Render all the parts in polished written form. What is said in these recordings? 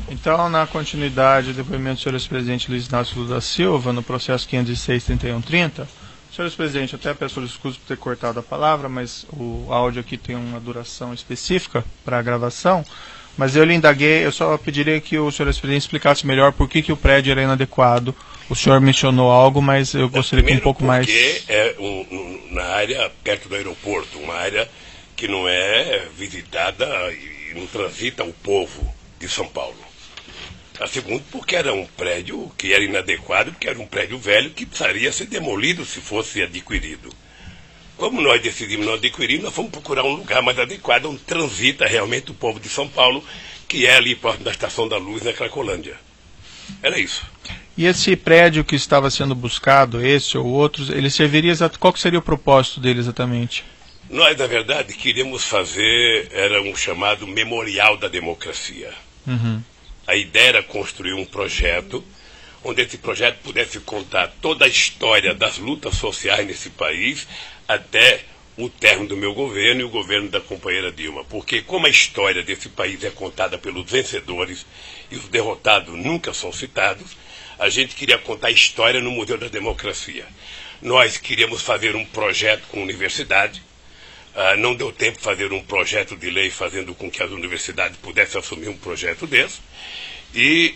Então, na continuidade do depoimento do senhor ex-presidente Luiz Inácio Lula da Silva, no processo 506-3130, senhor ex-presidente, até peço desculpas por ter cortado a palavra, mas o áudio aqui tem uma duração específica para a gravação, mas eu lhe indaguei, eu só pediria que o senhor ex-presidente explicasse melhor por que o prédio era inadequado. O senhor mencionou algo, mas eu gostaria que um pouco mais... Porque é na área perto do aeroporto, uma área que não é visitada e não transita o povo de São Paulo. A segunda, porque era um prédio que era inadequado, porque era um prédio velho que precisaria ser demolido se fosse adquirido. Como nós decidimos não adquirir, nós fomos procurar um lugar mais adequado, onde transita realmente o povo de São Paulo, que é ali próximo da Estação da Luz, na Cracolândia. Era isso. E esse prédio que estava sendo buscado, esse ou outros, ele serviria qual que seria o propósito dele exatamente? Nós, na verdade, queríamos fazer, era um chamado Memorial da Democracia. Uhum. A ideia era construir um projeto, onde esse projeto pudesse contar toda a história das lutas sociais nesse país, até o término do meu governo e o governo da companheira Dilma. Porque como a história desse país é contada pelos vencedores e os derrotados nunca são citados, a gente queria contar a história no Museu da Democracia. Nós queríamos fazer um projeto com a universidade. Não deu tempo de fazer um projeto de lei fazendo com que as universidades pudessem assumir um projeto desse. E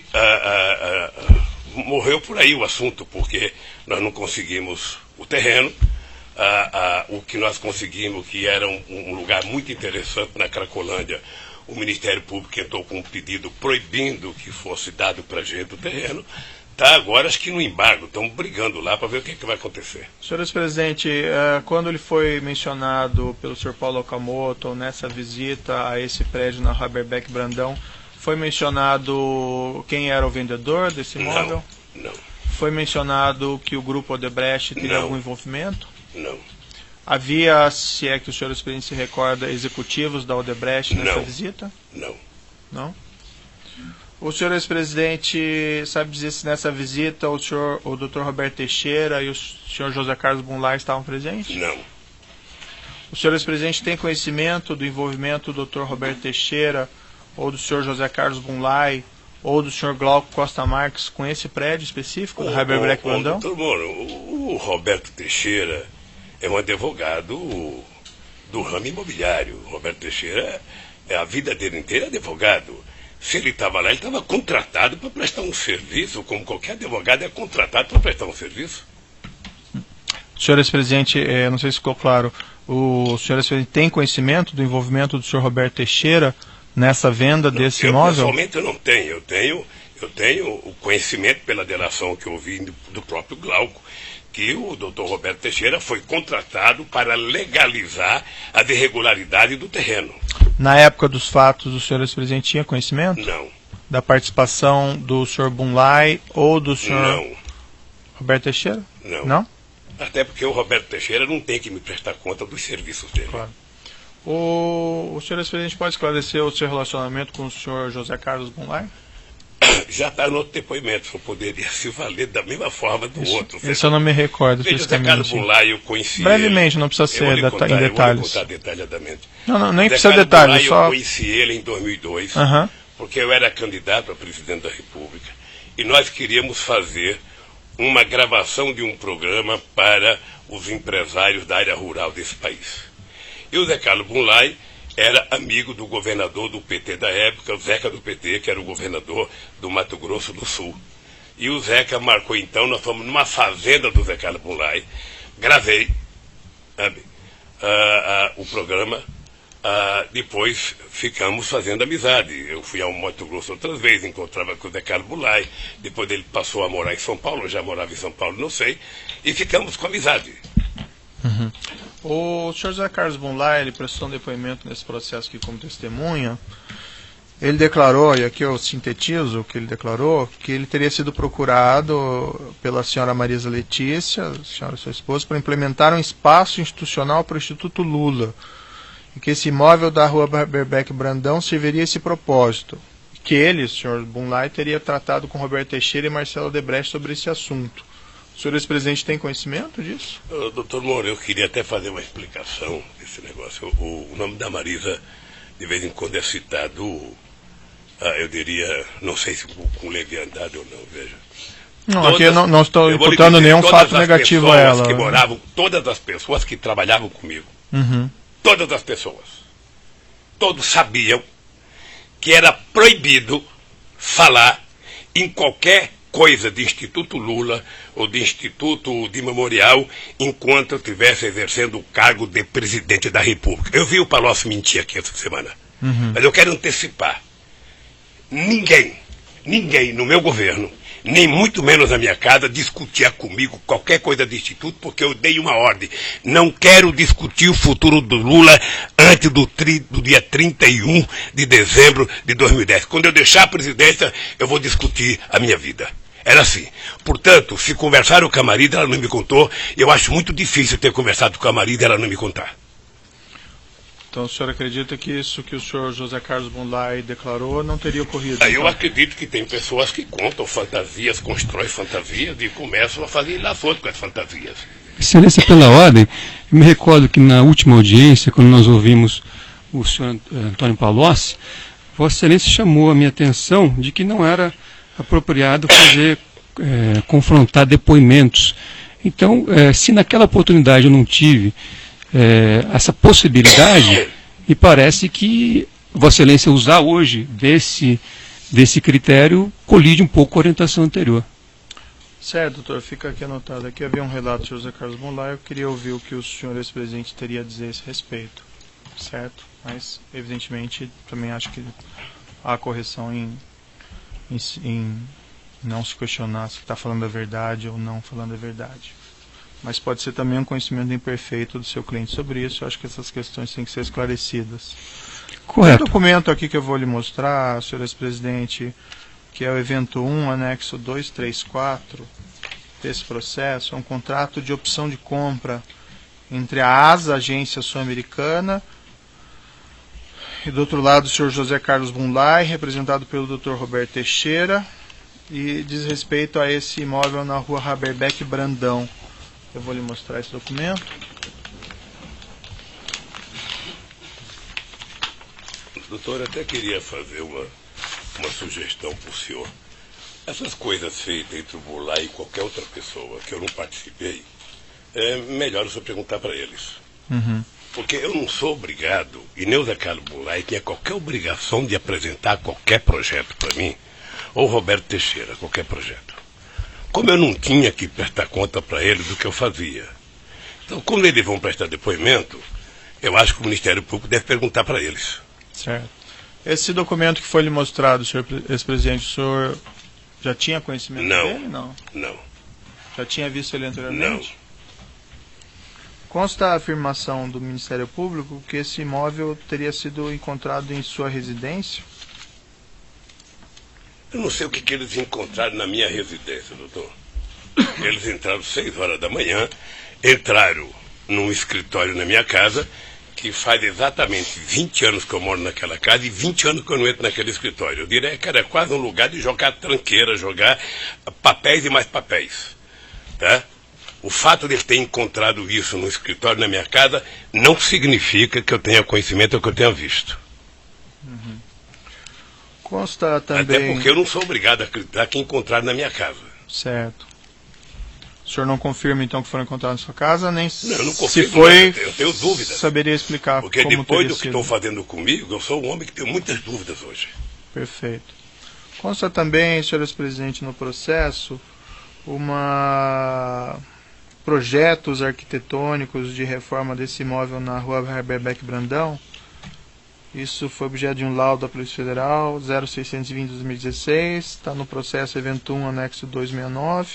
morreu por aí o assunto, porque nós não conseguimos o terreno. O que nós conseguimos, que era um lugar muito interessante na Cracolândia, o Ministério Público entrou com um pedido proibindo que fosse dado para a gente o terreno. Está agora, acho que no embargo, estamos brigando lá para ver o que vai acontecer. Senhor ex-presidente, quando ele foi mencionado pelo senhor Paulo Okamoto nessa visita a esse prédio na Haberbeck Brandão, foi mencionado quem era o vendedor desse imóvel? Não. Foi mencionado que o grupo Odebrecht teria algum envolvimento? Não. Havia, se é que o senhor ex-presidente se recorda, executivos da Odebrecht nessa visita? Não. Não? O senhor ex-presidente sabe dizer se nessa visita o Dr. Roberto Teixeira e o senhor José Carlos Bunlai estavam presentes? Não. O senhor ex-presidente tem conhecimento do envolvimento do Dr. Roberto Teixeira ou do senhor José Carlos Bunlai ou do senhor Glauco Costa Marques com esse prédio específico do Haberbeck Brandão? Doutor Moro, o Roberto Teixeira é um advogado do ramo imobiliário. O Roberto Teixeira, a vida dele inteira é advogado. Se ele estava lá, ele estava contratado para prestar um serviço, como qualquer advogado é contratado para prestar um serviço. Senhor ex-presidente, não sei se ficou claro, o senhor ex-presidente tem conhecimento do envolvimento do senhor Roberto Teixeira nessa venda desse imóvel? Pessoalmente eu não tenho. Eu tenho o conhecimento pela delação que eu ouvi do próprio Glauco, que o doutor Roberto Teixeira foi contratado para legalizar a irregularidade do terreno. Na época dos fatos, o senhor ex-presidente tinha conhecimento? Não. Da participação do senhor Bunlai ou do senhor Roberto Teixeira? Não. Não? Até porque o Roberto Teixeira não tem que me prestar conta dos serviços dele. Claro. O senhor ex-presidente pode esclarecer o seu relacionamento com o senhor José Carlos Bunlai? Já está no outro depoimento, eu poderia se valer da mesma forma do outro. Isso eu não me recordo. Veja, José Carlos Bunlai, eu conheci brevemente, ele. não precisa ser em detalhes. Eu vou lhe contar detalhadamente. Não, nem José precisa Carlos detalhes. Bunlai, Só... Eu conheci ele em 2002, porque eu era candidato a presidente da República, e nós queríamos fazer uma gravação de um programa para os empresários da área rural desse país. E o José Carlos Bunlai era amigo do governador do PT da época, o Zeca do PT, que era o governador do Mato Grosso do Sul. E o Zeca marcou então, nós fomos numa fazenda do Zé Carlos Bunlai, gravei o programa, depois ficamos fazendo amizade. Eu fui ao Mato Grosso outras vezes, encontrava com o Zé Carlos Bunlai, depois ele passou a morar em São Paulo, eu já morava em São Paulo, não sei, e ficamos com amizade. Uhum. O senhor José Carlos Bunlai, ele prestou um depoimento nesse processo aqui como testemunha. Ele declarou, e aqui eu sintetizo o que ele declarou, que ele teria sido procurado pela senhora Marisa Letícia, a senhora sua esposa, para implementar um espaço institucional para o Instituto Lula, e que esse imóvel da rua Haberbeck Brandão serviria a esse propósito. Que ele, o senhor Bunlai, teria tratado com Roberto Teixeira e Marcelo Odebrecht sobre esse assunto. O senhor ex-presidente tem conhecimento disso? Doutor Moura, eu queria até fazer uma explicação desse negócio. O nome da Marisa, de vez em quando, é citado eu diria, não sei se com leviandade ou não, veja. Não, aqui eu não estou imputando nenhum fato negativo a ela. Todas as pessoas que trabalhavam comigo, todas as pessoas, todos sabiam que era proibido falar em qualquer coisa de Instituto Lula ou de Instituto de Memorial enquanto eu estivesse exercendo o cargo de presidente da República. Eu vi o Palocci mentir aqui essa semana, mas eu quero antecipar. Ninguém no meu governo, nem muito menos na minha casa, discutia comigo qualquer coisa de Instituto, porque eu dei uma ordem. Não quero discutir o futuro do Lula antes do dia 31 de dezembro de 2010. Quando eu deixar a presidência, eu vou discutir a minha vida. Era assim. Portanto, se conversaram com a Marida, ela não me contou. Eu acho muito difícil ter conversado com a Marida e ela não me contar. Então o senhor acredita que isso que o senhor José Carlos Goulart declarou não teria ocorrido? Eu acredito que tem pessoas que contam fantasias, constroem fantasias e começam a fazer ilações com as fantasias. Excelência, pela ordem, eu me recordo que na última audiência, quando nós ouvimos o senhor Antônio Palocci, Vossa Excelência chamou a minha atenção de que não era apropriado confrontar depoimentos. Então, se naquela oportunidade eu não tive essa possibilidade, me parece que Vossa Excelência usar hoje desse critério colide um pouco com a orientação anterior. Certo, doutor, fica aqui anotado. Aqui havia um relato do José Carlos Goulart, eu queria ouvir o que o senhor ex-presidente teria a dizer a esse respeito, certo? Mas, evidentemente, também acho que há correção em não se questionar se está falando a verdade ou não falando a verdade. Mas pode ser também um conhecimento imperfeito do seu cliente sobre isso. Eu acho que essas questões têm que ser esclarecidas. Correto. Tem um documento aqui que eu vou lhe mostrar, senhor ex-presidente, que é o evento 1, anexo 234 desse processo. É um contrato de opção de compra entre a ASA, Agência Sul-Americana, e do outro lado o senhor José Carlos Goulart, representado pelo Dr. Roberto Teixeira, e diz respeito a esse imóvel na rua Haberbeck Brandão. Eu vou lhe mostrar esse documento. Doutor, eu até queria fazer uma sugestão para o senhor. Essas coisas feitas entre o Goulart e qualquer outra pessoa que eu não participei, é melhor o senhor perguntar para eles. Porque eu não sou obrigado, e nem o Zé Carlos Goulart tinha qualquer obrigação de apresentar qualquer projeto para mim, ou Roberto Teixeira, qualquer projeto. Como eu não tinha que prestar conta para eles do que eu fazia. Então, quando eles vão prestar depoimento, eu acho que o Ministério Público deve perguntar para eles. Certo. Esse documento que foi lhe mostrado, senhor ex-presidente, o senhor já tinha conhecimento dele? Não. Já tinha visto ele anteriormente? Não. Consta a afirmação do Ministério Público que esse imóvel teria sido encontrado em sua residência? Eu não sei o que eles encontraram na minha residência, doutor. Eles entraram 6 horas da manhã, entraram num escritório na minha casa, que faz exatamente 20 anos que eu moro naquela casa e 20 anos que eu não entro naquele escritório. Eu diria que era quase um lugar de jogar tranqueira, jogar papéis e mais papéis. Tá? O fato de ele ter encontrado isso no escritório na minha casa não significa que eu tenha conhecimento ou que eu tenha visto. Consta também... Até porque eu não sou obrigado a acreditar que encontraram na minha casa. Certo. O senhor não confirma, então, que foram encontrados na sua casa, nem não, eu não confirmo, se foi... Eu tenho dúvidas. Saberia explicar porque como depois do que sido. estão fazendo comigo, eu sou um homem que tem muitas dúvidas hoje. Perfeito. Consta também, senhor ex-presidente, no processo, projetos arquitetônicos de reforma desse imóvel na rua Haberbeck Brandão. Isso foi objeto de um laudo da Polícia Federal 0620 de 2016, está no processo evento 1, anexo 269.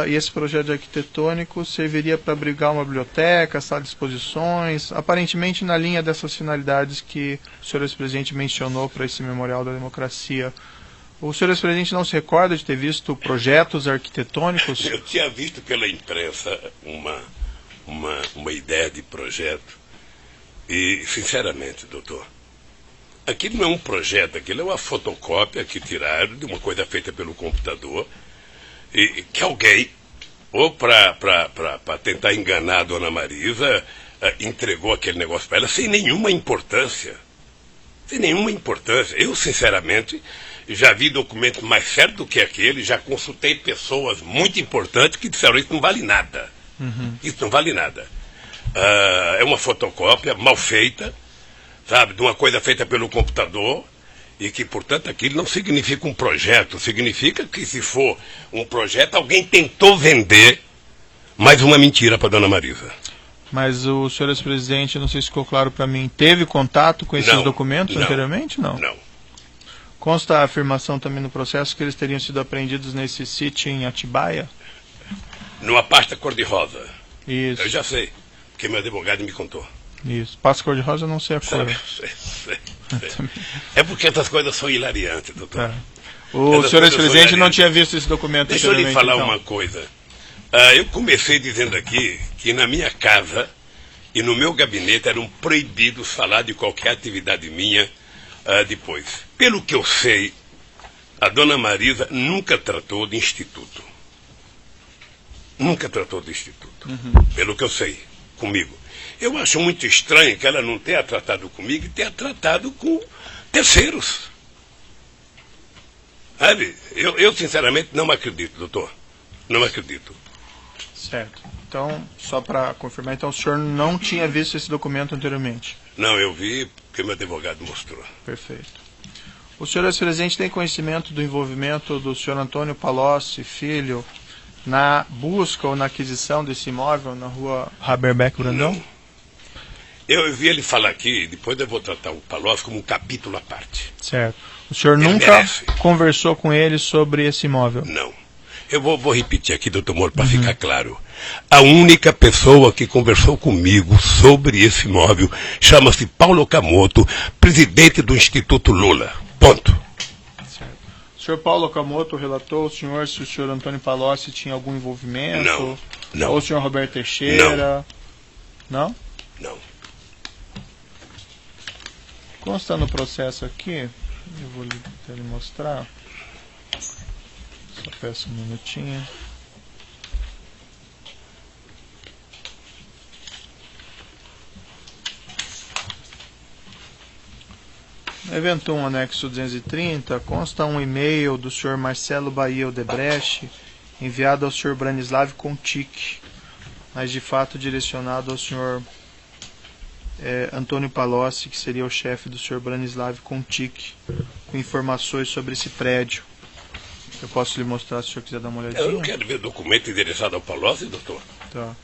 E esse projeto arquitetônico serviria para abrigar uma biblioteca, sala de exposições, aparentemente na linha dessas finalidades que o senhor ex-presidente mencionou para esse Memorial da Democracia. O senhor ex-presidente não se recorda de ter visto projetos arquitetônicos? Eu tinha visto pela imprensa uma ideia de projeto. E, sinceramente, doutor, aquilo não é um projeto, aquilo é uma fotocópia que tiraram de uma coisa feita pelo computador, e que alguém, ou para tentar enganar a dona Marisa, entregou aquele negócio para ela sem nenhuma importância. Sem nenhuma importância. Eu, sinceramente, já vi documentos mais sérios do que aquele, já consultei pessoas muito importantes que disseram isso não vale nada. Isso não vale nada. É uma fotocópia mal feita, sabe, de uma coisa feita pelo computador, e que, portanto, aquilo não significa um projeto, significa que, se for um projeto, alguém tentou vender mais uma mentira para Dona Marisa. Mas o senhor ex-presidente, não sei se ficou claro para mim, teve contato com esses documentos anteriormente? Não. Consta a afirmação também no processo que eles teriam sido apreendidos nesse sítio em Atibaia? Numa pasta cor-de-rosa. Isso. Eu já sei, porque meu advogado me contou. Isso. Pasta cor-de-rosa eu não sei a cor. Sei. É porque essas coisas são hilariantes, doutor. O senhor ex-presidente não tinha visto esse documento anteriormente. Deixa eu lhe falar então uma coisa. Eu comecei dizendo aqui que na minha casa e no meu gabinete eram proibidos falar de qualquer atividade minha depois. Pelo que eu sei, a Dona Marisa nunca tratou de instituto. Nunca tratou de instituto. Pelo que eu sei, comigo. Eu acho muito estranho que ela não tenha tratado comigo e tenha tratado com terceiros. Sabe? Eu sinceramente não acredito, doutor. Não acredito. Certo. Então, só para confirmar, então o senhor não tinha visto esse documento anteriormente? Não, eu vi porque meu advogado mostrou. Perfeito. O senhor ex-presidente tem conhecimento do envolvimento do senhor Antônio Palocci, filho, na busca ou na aquisição desse imóvel na rua Haberbeck Brandão? Não. Eu vi ele falar aqui, depois eu vou tratar o Palocci como um capítulo à parte. Certo. O senhor nunca conversou com ele sobre esse imóvel? Não. Eu vou repetir aqui, doutor Moro, para ficar claro. A única pessoa que conversou comigo sobre esse imóvel chama-se Paulo Okamoto, presidente do Instituto Lula. Ponto. Certo. O senhor Paulo Okamoto relatou ao senhor se o senhor Antônio Palocci tinha algum envolvimento? Não. Ou o senhor Roberto Teixeira? Não? Não. Consta no processo aqui, eu vou lhe mostrar. Só peço um minutinho. No evento 1, anexo 230, consta um e-mail do senhor Marcelo Bahia Odebrecht, enviado ao senhor Branislav Contic, mas de fato direcionado ao senhor Antônio Palocci, que seria o chefe do senhor Branislav Contic, com informações sobre esse prédio. Eu posso lhe mostrar se o senhor quiser dar uma olhadinha. Eu não quero ver documento endereçado ao Palocci, doutor. Tá.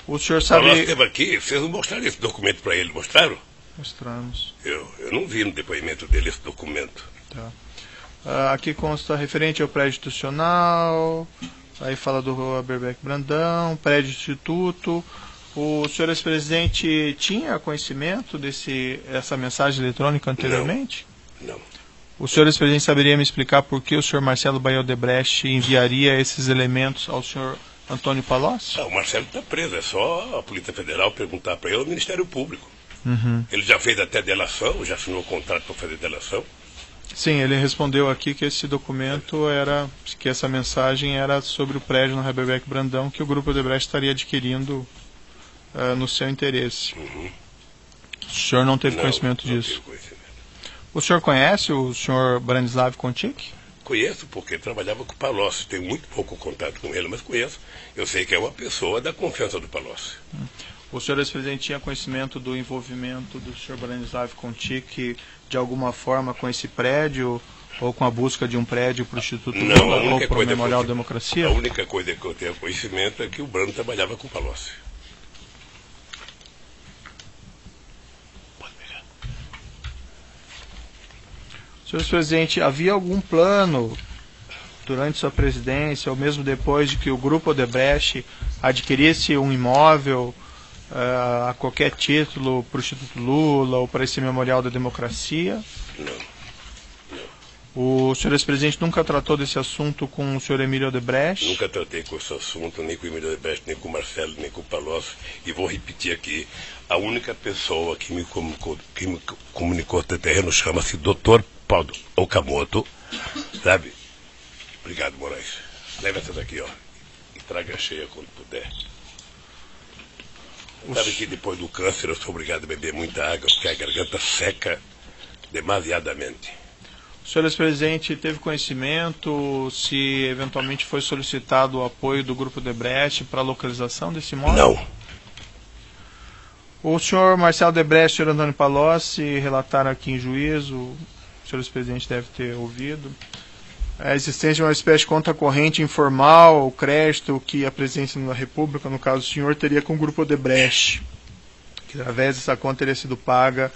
O senhor sabe... O Palocci esteve aqui, vocês não mostraram esse documento para ele, mostraram? Mostramos. Eu não vi no depoimento dele esse documento. Tá. Aqui consta referente ao prédio institucional, aí fala do Rua Haberbeck Brandão, prédio instituto. O senhor ex-presidente tinha conhecimento dessa mensagem eletrônica anteriormente? Não. O senhor ex-presidente saberia me explicar por que o senhor Marcelo Bahia Odebrecht enviaria esses elementos ao senhor Antônio Palocci? O Marcelo está preso, é só a Polícia Federal perguntar para ele, o Ministério Público. Uhum. Ele já fez até delação, já assinou o contrato para fazer delação. Sim, ele respondeu aqui que esse documento que essa mensagem era sobre o prédio no Haberbeck Brandão que o Grupo Odebrecht estaria adquirindo no seu interesse. Uhum. O senhor não teve conhecimento disso? Não tive conhecimento. O senhor conhece o senhor Branislav Contic? Conheço, porque trabalhava com o Palocci. Tenho muito pouco contato com ele, mas conheço. Eu sei que é uma pessoa da confiança do Palocci. O senhor ex-presidente tinha conhecimento do envolvimento do senhor Branislav Contic de alguma forma com esse prédio ou com a busca de um prédio para o Instituto Lula ou para o Memorial Democracia? A única coisa que eu tenho conhecimento é que o Brano trabalhava com o Palocci. Senhor presidente, havia algum plano durante sua presidência, ou mesmo depois de que o Grupo Odebrecht adquirisse um imóvel a qualquer título para o Instituto Lula ou para esse Memorial da Democracia? Não. O senhor ex-presidente nunca tratou desse assunto com o senhor Emílio Odebrecht? Nunca tratei com esse assunto, nem com o Emílio Odebrecht, nem com o Marcelo, nem com o Palocci. E vou repetir aqui, a única pessoa que me comunicou até terreno chama-se Dr. Paulo Okamoto, sabe? Obrigado, Moraes. Leva essa daqui, ó, e traga cheia quando puder. Sabe que depois do câncer eu sou obrigado a beber muita água, porque a garganta seca, demasiadamente. O senhor ex-presidente teve conhecimento se eventualmente foi solicitado o apoio do Grupo Odebrecht para a localização desse imóvel? Não. O senhor Marcelo Odebrecht e o senhor Antônio Palocci relataram aqui em juízo, o senhor ex-presidente deve ter ouvido, a existência de uma espécie de conta corrente informal, o crédito que a presidência da República, no caso do senhor, teria com o Grupo Odebrecht, que através dessa conta teria sido paga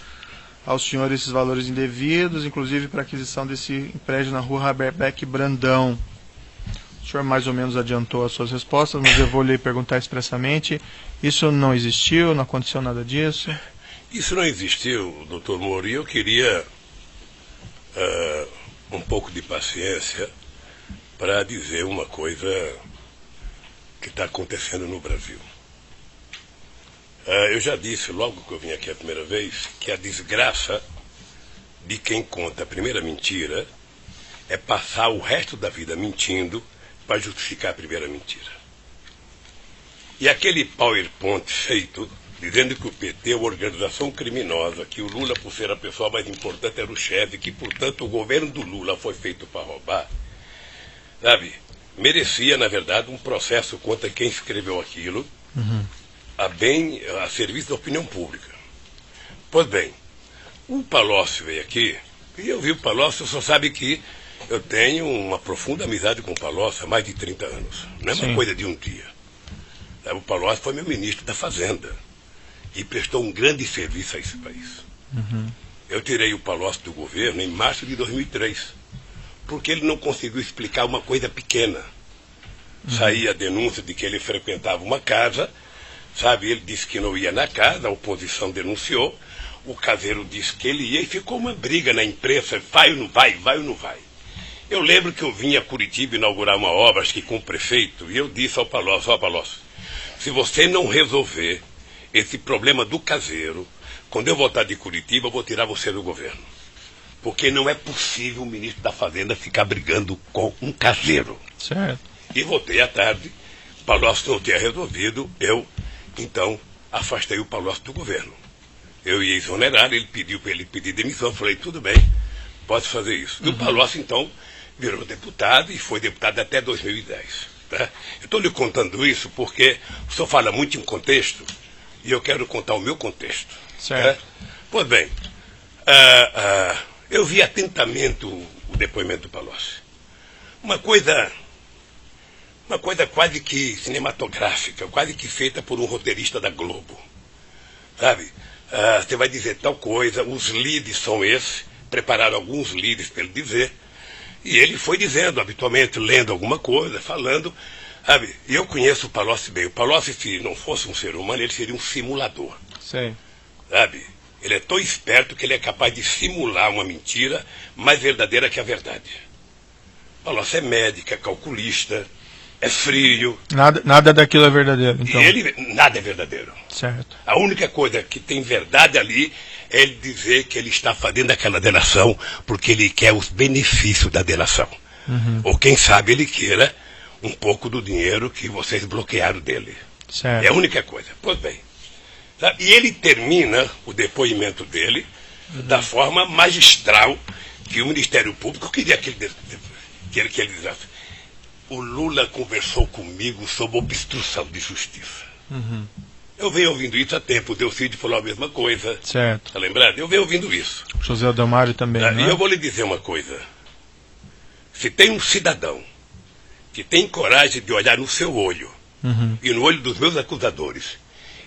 aos senhores esses valores indevidos, inclusive para a aquisição desse prédio na rua Haberbeck Brandão. O senhor mais ou menos adiantou as suas respostas, mas eu vou lhe perguntar expressamente. Isso não existiu, não aconteceu nada disso? Isso não existiu, doutor Moro, e eu queria um pouco de paciência para dizer uma coisa que está acontecendo no Brasil. Eu já disse, logo que eu vim aqui a primeira vez, que a desgraça de quem conta a primeira mentira é passar o resto da vida mentindo para justificar a primeira mentira. E aquele PowerPoint feito, dizendo que o PT é uma organização criminosa, que o Lula, por ser a pessoa mais importante, era o chefe, que, portanto, o governo do Lula foi feito para roubar, sabe, merecia, na verdade, um processo contra quem escreveu aquilo, a serviço da opinião pública. Pois bem, o Palocci veio aqui, e eu vi o Palocci, só sabe que eu tenho uma profunda amizade com o Palocci há mais de 30 anos. Não é uma coisa de um dia. O Palocci foi meu ministro da Fazenda e prestou um grande serviço a esse país. Eu tirei o Palocci do governo em março de 2003, porque ele não conseguiu explicar uma coisa pequena. Saía a denúncia de que ele frequentava uma casa, sabe, ele disse que não ia na casa, a oposição denunciou, o caseiro disse que ele ia e ficou uma briga na imprensa, vai ou não vai, vai ou não vai. Eu lembro que eu vim a Curitiba inaugurar uma obra, acho que com o prefeito, e eu disse ao Palocci, Palocci, se você não resolver esse problema do caseiro, quando eu voltar de Curitiba, eu vou tirar você do governo. Porque não é possível o ministro da Fazenda ficar brigando com um caseiro. Certo. E voltei à tarde, o Palocci não tinha resolvido, eu, então, afastei o Palocci do governo. Eu ia exonerar, ele pediu para ele pedir demissão, eu falei, tudo bem, pode fazer isso. E o Palocci, então, virou deputado e foi deputado até 2010. Tá? Eu estou lhe contando isso porque o senhor fala muito em contexto e eu quero contar o meu contexto. Certo. Tá? Pois bem, eu vi atentamente o depoimento do Palocci. Uma coisa quase que cinematográfica, quase que feita por um roteirista da Globo. Sabe? Você vai dizer tal coisa, os leads são esses, prepararam alguns leads para ele dizer, e ele foi dizendo, habitualmente, lendo alguma coisa, falando, sabe? E eu conheço o Palocci bem. O Palocci, se não fosse um ser humano, ele seria um simulador. Sim. Sabe? Ele é tão esperto que ele é capaz de simular uma mentira mais verdadeira que a verdade. O Palocci é médico, é calculista, é frio. Nada daquilo é verdadeiro, então. E ele, nada é verdadeiro. Certo. A única coisa que tem verdade ali é ele dizer que ele está fazendo aquela delação porque ele quer os benefícios da delação. Ou quem sabe ele queira um pouco do dinheiro que vocês bloquearam dele. Certo. É a única coisa. Pois bem. Sabe? E ele termina o depoimento dele da forma magistral que o Ministério Público queria que ele dissesse. O Lula conversou comigo sobre obstrução de justiça. Eu venho ouvindo isso há tempo. O Delcídio falou a mesma coisa. Certo. Está lembrado? Eu venho ouvindo isso. José Adelmário também, E eu vou lhe dizer uma coisa. Se tem um cidadão que tem coragem de olhar no seu olho e no olho dos meus acusadores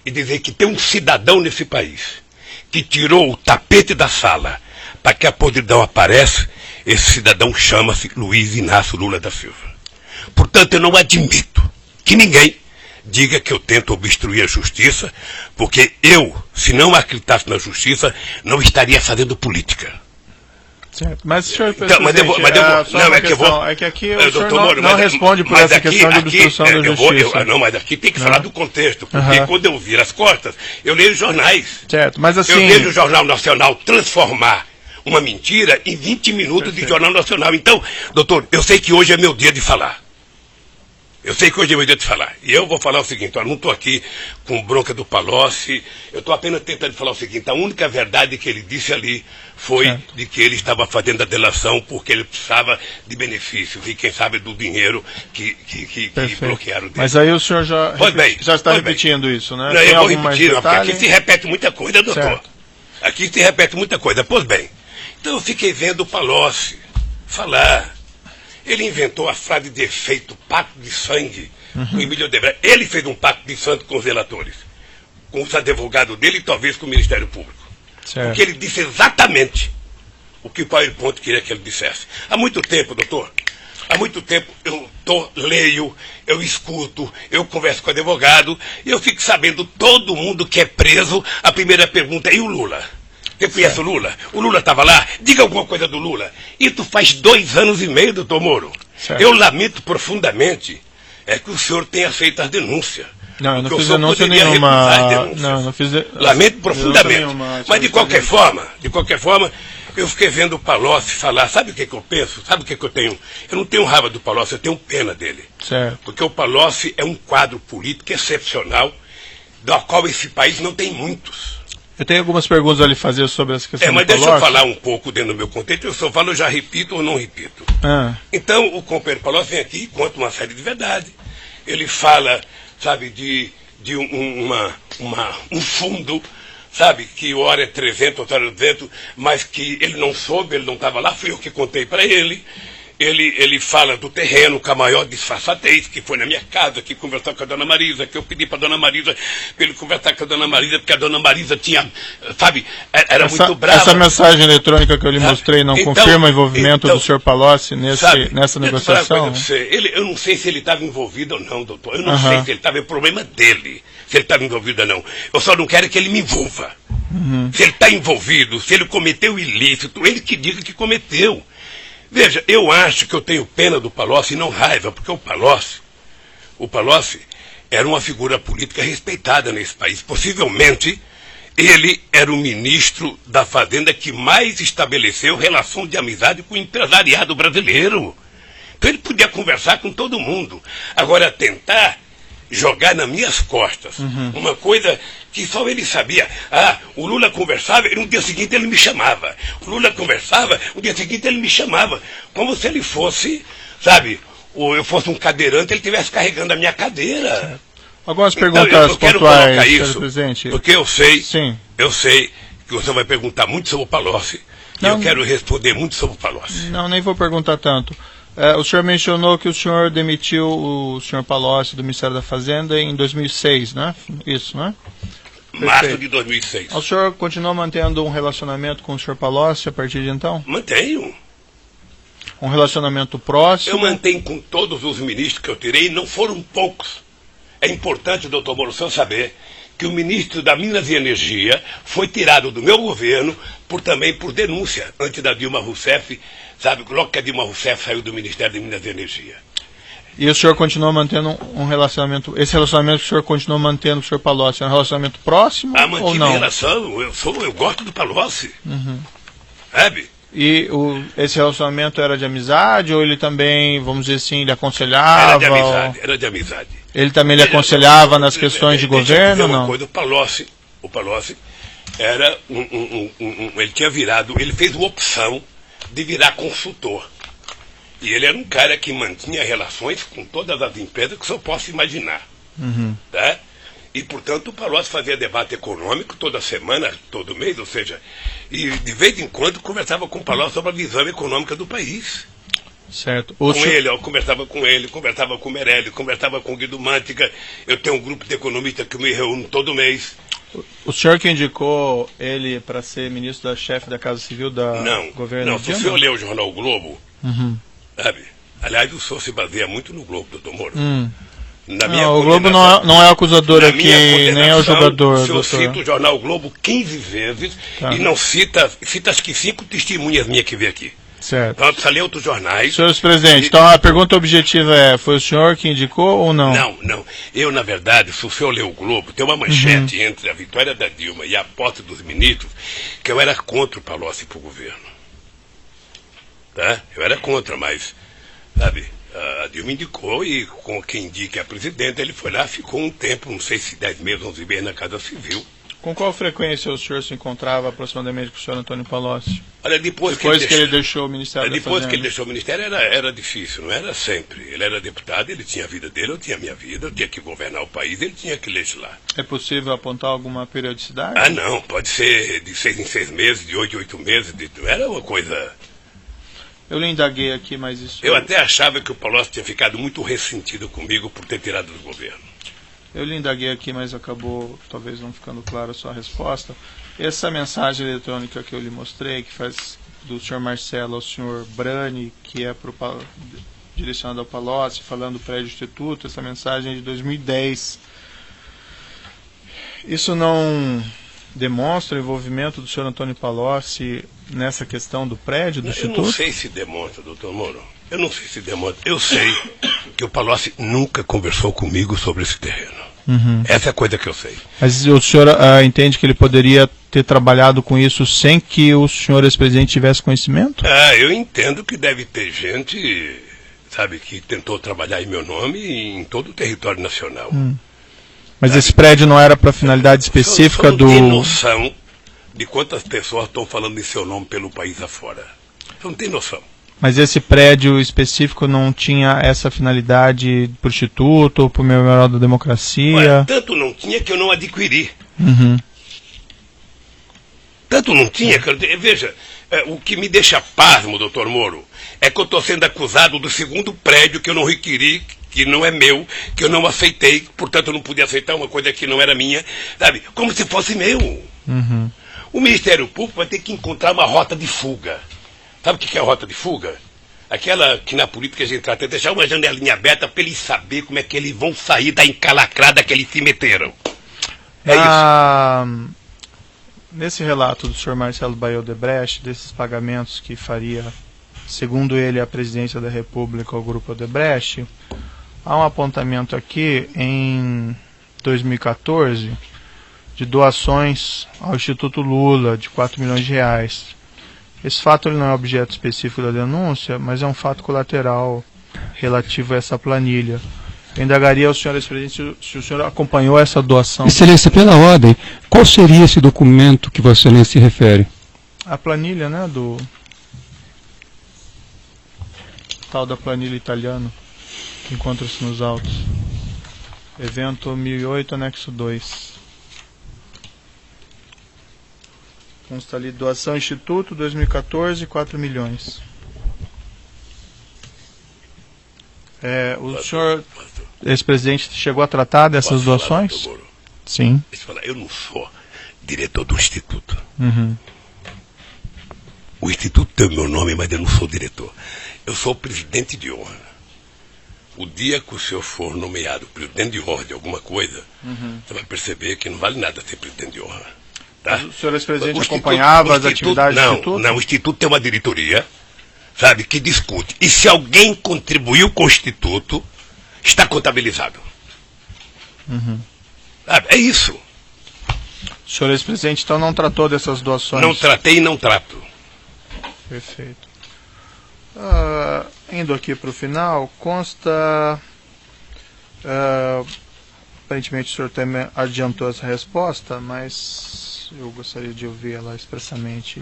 e dizer que tem um cidadão nesse país que tirou o tapete da sala para que a podridão apareça, esse cidadão chama-se Luiz Inácio Lula da Silva. Portanto, eu não admito que ninguém diga que eu tento obstruir a justiça, porque eu, se não acreditasse na justiça, não estaria fazendo política. Certo. Mas, senhor Então, é que aqui o senhor não responde por essa questão de obstrução da justiça. Mas aqui tem que falar do contexto, porque quando eu viro as costas, eu leio jornais. Certo, mas assim... Eu vejo o Jornal Nacional transformar uma mentira em 20 minutos de Jornal Nacional. Então, doutor, eu sei que hoje é meu dia de falar. Eu sei que hoje é meu dia de falar. E eu vou falar o seguinte, olha, não estou aqui com bronca do Palocci, eu estou apenas tentando falar o seguinte, a única verdade que ele disse ali foi de que ele estava fazendo a delação porque ele precisava de benefícios e quem sabe do dinheiro que bloquearam dele. Mas aí o senhor já está repetindo isso, né? Não, eu vou repetir, porque aqui se repete muita coisa, doutor. Certo. Aqui se repete muita coisa. Pois bem, então eu fiquei vendo o Palocci falar. Ele inventou a frase de efeito, pacto de sangue, com Emílio Odebrecht. Ele fez um pacto de sangue com os relatores, com os advogados dele e talvez com o Ministério Público. Certo. Porque ele disse exatamente o que o PowerPoint queria que ele dissesse. Há muito tempo, doutor, há muito tempo eu leio, eu escuto, eu converso com o advogado e eu fico sabendo, todo mundo que é preso, a primeira pergunta é: e o Lula? Você conhece o Lula? O Lula estava lá? Diga alguma coisa do Lula. Isso faz 2 anos e meio, doutor Moro. Certo. Eu lamento profundamente que o senhor tenha feito as denúncias. Não, eu não fiz denúncia nenhuma. Não, não fiz lamento profundamente. Mas de qualquer forma, eu fiquei vendo o Palocci falar. Sabe o que eu penso? Sabe o que eu tenho? Eu não tenho raiva do Palocci, eu tenho pena dele. Certo. Porque o Palocci é um quadro político excepcional, do qual esse país não tem muitos. Eu tenho algumas perguntas a lhe fazer sobre essa questão. Mas deixa eu falar um pouco dentro do meu contexto. Eu só falo, eu já repito ou não repito. Então, o companheiro Palocci vem aqui e conta uma série de verdades. Ele fala, sabe, de um fundo, sabe, que hora é 300, outra hora é 200, mas que ele não soube, ele não estava lá, fui eu que contei para ele. Ele fala do terreno com a maior disfarçatez, que foi na minha casa, que conversou com a dona Marisa, que eu pedi para a dona Marisa, para ele conversar com a dona Marisa, porque a dona Marisa tinha, sabe, era muito brava. Essa mensagem eletrônica que eu lhe mostrei não confirma o envolvimento do senhor Palocci nessa negociação? Eu não sei se ele estava envolvido ou não, doutor. Eu não sei se ele estava, é problema dele, se ele estava envolvido ou não. Eu só não quero que ele me envolva. Se ele está envolvido, se ele cometeu ilícito, ele que diga que cometeu. Veja, eu acho que eu tenho pena do Palocci e não raiva, porque o Palocci era uma figura política respeitada nesse país. Possivelmente, ele era o ministro da Fazenda que mais estabeleceu relação de amizade com o empresariado brasileiro. Então ele podia conversar com todo mundo. Agora, tentar jogar nas minhas costas uma coisa que só ele sabia. O Lula conversava e no dia seguinte ele me chamava. O Lula conversava, no dia seguinte ele me chamava. Como se ele fosse, sabe, ou eu fosse um cadeirante, ele estivesse carregando a minha cadeira. Algumas perguntas eu quero pontuais, colocar isso, presidente. porque eu sei que você vai perguntar muito sobre o Palocci. E eu quero responder muito sobre o Palocci. Não, nem vou perguntar tanto. O senhor mencionou que o senhor demitiu o senhor Palocci do Ministério da Fazenda em 2006, né? Isso, né? Março de 2006. O senhor continua mantendo um relacionamento com o senhor Palocci a partir de então? Mantenho. Um relacionamento próximo? Eu mantenho com todos os ministros que eu tirei, não foram poucos. É importante, doutor Moro, saber que o ministro da Minas e Energia foi tirado do meu governo também por denúncia, antes da Dilma Rousseff, sabe, logo que a Dilma Rousseff saiu do Ministério de Minas e Energia. E o senhor continua mantendo um relacionamento, esse relacionamento que o senhor continua mantendo com o senhor Palocci, é um relacionamento próximo ou não? Relação, eu gosto do Palocci, sabe? E esse relacionamento era de amizade ou ele também, vamos dizer assim, lhe aconselhava? Era de amizade. Ele também lhe aconselhava nas questões de governo ou não? Coisa, o Palocci era ele tinha virado, ele fez uma opção de virar consultor. E ele era um cara que mantinha relações com todas as empresas que o senhor possa imaginar. Tá? E, portanto, o Palocci fazia debate econômico toda semana, todo mês, ou seja, e de vez em quando conversava com o Palocci sobre a visão econômica do país. Certo. Eu conversava com ele, conversava com o Meirelles, conversava com o Guido Mantega. Eu tenho um grupo de economistas que me reúno todo mês. O senhor que indicou ele para ser ministro da chefe da Casa Civil da governo? Não, se o senhor lê o jornal o Globo, sabe? Aliás, o senhor se baseia muito no Globo, doutor Moro. O Globo não é acusador aqui, nem é o jogador. O senhor cita o jornal o Globo 15 vezes e não cita acho que 5 testemunhas minhas que veio aqui. Certo. Então precisa ler outros jornais. Senhor presidente, então a pergunta objetiva é, foi o senhor que indicou ou não? Não. Eu, na verdade, se o senhor ler o Globo, tem uma manchete entre a vitória da Dilma e a posse dos ministros, que eu era contra o Palocci para o governo. Tá? Eu era contra, mas, sabe, Dilma indicou e com quem indica a presidente, ele foi lá, ficou um tempo, não sei se 10 meses, 11 meses na Casa Civil. Com qual frequência o senhor se encontrava aproximadamente com o senhor Antônio Palocci? Olha, depois que ele deixou o Ministério da Fazenda. Depois que ele deixou o Ministério era difícil, não era sempre. Ele era deputado, ele tinha a vida dele, eu tinha a minha vida, eu tinha que governar o país, ele tinha que legislar. É possível apontar alguma periodicidade? Ah, não, pode ser de 6 em 6 meses, de 8 em 8 meses, era uma coisa... Eu lhe indaguei aqui, mas isso... Eu até achava que o Palocci tinha ficado muito ressentido comigo por ter tirado do governo. Eu lhe indaguei aqui, mas acabou talvez não ficando clara a sua resposta. Essa mensagem eletrônica que eu lhe mostrei, que faz do senhor Marcelo ao senhor Brani, que é direcionada ao Palocci, falando do prédio instituto, essa mensagem é de 2010. Isso não demonstra o envolvimento do senhor Antônio Palocci nessa questão do prédio do instituto? Eu não sei se demonstra, doutor Moro. Eu não sei se demonstra. Eu sei que o Palocci nunca conversou comigo sobre esse terreno. Uhum. Essa é a coisa que eu sei. Mas o senhor entende que ele poderia ter trabalhado com isso sem que o senhor ex-presidente tivesse conhecimento? Eu entendo que deve ter gente, sabe, que tentou trabalhar em meu nome em todo o território nacional. Mas esse prédio não era para finalidade específica do... Você não tem noção de quantas pessoas estão falando em seu nome pelo país afora. Você não tem noção. Mas esse prédio específico não tinha essa finalidade para o Instituto ou para o Memorial da Democracia? Ué, tanto não tinha que eu não adquiri. Uhum. Tanto não tinha que eu... Veja, o que me deixa pasmo, doutor Moro, é que eu estou sendo acusado do segundo prédio que eu não requeri, que não é meu, que eu não aceitei, portanto eu não podia aceitar uma coisa que não era minha, sabe? Como se fosse meu. Uhum. O Ministério Público vai ter que encontrar uma rota de fuga. Sabe o que é a rota de fuga? Aquela que na política a gente trata de deixar uma janelinha aberta para eles saberem como é que eles vão sair da encalacrada que eles se meteram. É isso. Nesse relato do senhor Marcelo Baio Odebrecht, desses pagamentos que faria, segundo ele, a presidência da República ao Grupo Odebrecht, há um apontamento aqui em 2014 de doações ao Instituto Lula de 4 milhões de reais. Esse fato ele não é objeto específico da denúncia, mas é um fato colateral relativo a essa planilha. Eu indagaria ao senhor ex-presidente se o senhor acompanhou essa doação. Excelência, pela ordem, qual seria esse documento que Vossa Excelência se refere? A planilha, né, do tal da planilha italiana, que encontra-se nos autos. Evento 1008, anexo 2. Consta ali, doação Instituto, 2014, 4 milhões. O senhor, ex-presidente, chegou a tratar dessas doações? Sim. Deixa eu falar, eu não sou diretor do Instituto. Uhum. O Instituto tem o meu nome, mas eu não sou diretor. Eu sou o presidente de honra. O dia que o senhor for nomeado presidente de honra de alguma coisa, você vai perceber que não vale nada ser presidente de honra. Tá? O senhor ex-presidente acompanhava as atividades do Instituto? Não, o Instituto tem uma diretoria, sabe, que discute. E se alguém contribuiu com o Instituto, está contabilizado. Uhum. Sabe, é isso. O senhor ex-presidente, então, não tratou dessas doações? Não tratei e não trato. Perfeito. Indo aqui para o final, consta... aparentemente o senhor também adiantou essa resposta, mas eu gostaria de ouvir ela expressamente,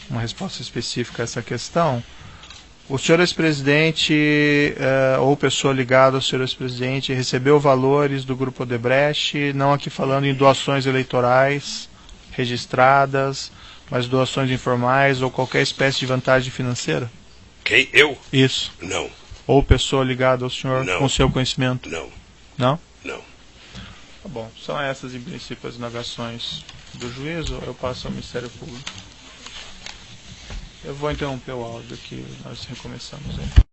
uma resposta específica a essa questão. O senhor ex-presidente ou pessoa ligada ao senhor ex-presidente recebeu valores do Grupo Odebrecht, não aqui falando em doações eleitorais registradas, mas doações informais ou qualquer espécie de vantagem financeira? Quem? Eu? Isso. Não. Ou pessoa ligada ao senhor com seu conhecimento? Não. Não? Não. Tá bom. São essas, em princípio, as indagações do juízo. Eu passo ao Ministério Público. Eu vou interromper o áudio aqui, nós recomeçamos aí.